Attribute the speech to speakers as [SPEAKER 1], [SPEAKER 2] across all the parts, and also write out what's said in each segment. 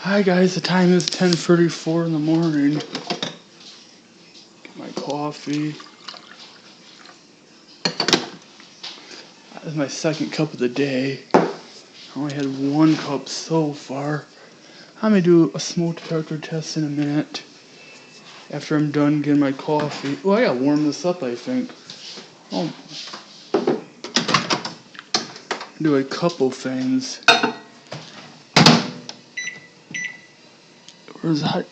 [SPEAKER 1] Hi guys, the time is 10:34 in the morning. Get my coffee. That is my second cup of the day. I only had one cup so far. I'm gonna do a smoke detector test in a minute. After I'm done getting my coffee. Oh, I gotta warm this up, I think. Oh. Do a couple things. Where's that?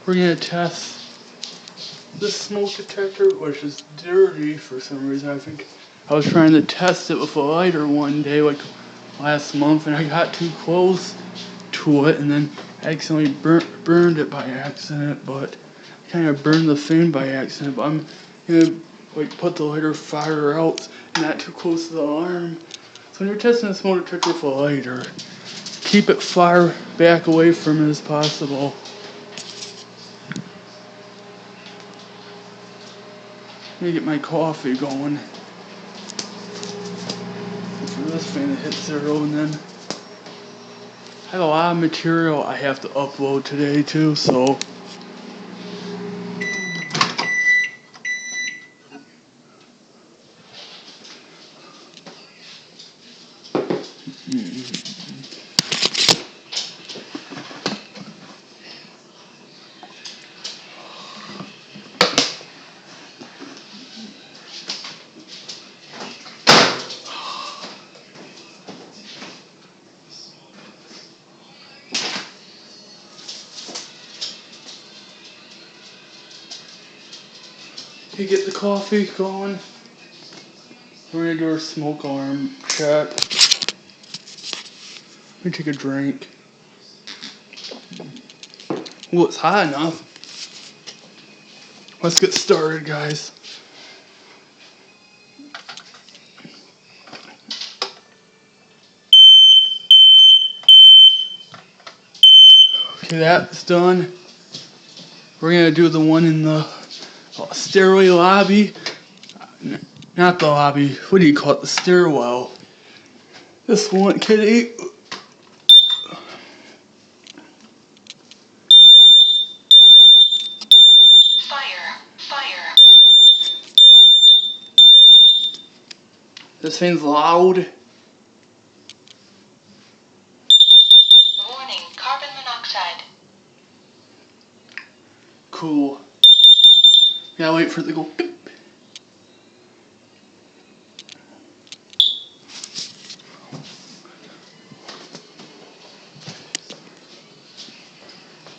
[SPEAKER 1] We're gonna test this smoke detector, which is dirty for some reason. I think I was trying to test it with a lighter one day, like last month, and I got too close to it, and then I accidentally burned it by accident. But I kind of burned the thing by accident. But I'm gonna like put the lighter fire out, not too close to the alarm. So when you're testing a smoke detector with a lighter, keep it far back away from it as possible. Let me get my coffee going. For this thing to hit 0, and then I have a lot of material I have to upload today too, so you get the coffee going. We're gonna do our smoke alarm check. Let me take a drink. Well, it's hot enough. Let's get started, guys. Okay, that's done. We're gonna do the one in the stairway lobby. Not the lobby. What do you call it? The stairwell. This one, kitty.
[SPEAKER 2] Fire.
[SPEAKER 1] This thing's loud.
[SPEAKER 2] Warning, carbon monoxide.
[SPEAKER 1] Cool. Gotta wait for it to go beep.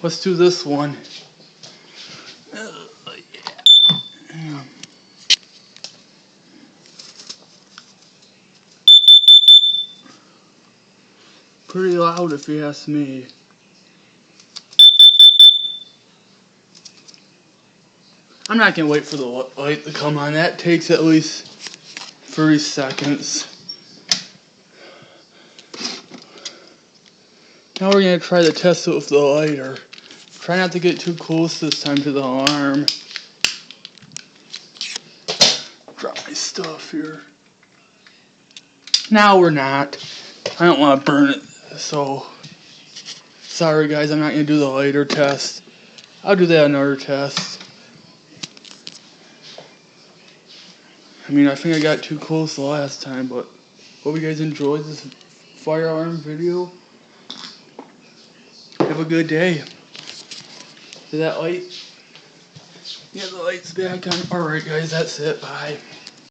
[SPEAKER 1] Let's do this one. Yeah. Pretty loud if you ask me. I'm not gonna wait for the light to come on. That takes at least 30 seconds. Now we're gonna try to test it with the lighter. Try not to get too close this time to the alarm. Drop my stuff here. Now we're not. I don't want to burn it, so sorry guys, I'm not gonna do the lighter test. I'll do that another test. I mean, I think I got too close the last time, but hope you guys enjoyed this fire alarm video. Have a good day. Did that light? Yeah, the light's back on. Alright guys, that's it. Bye.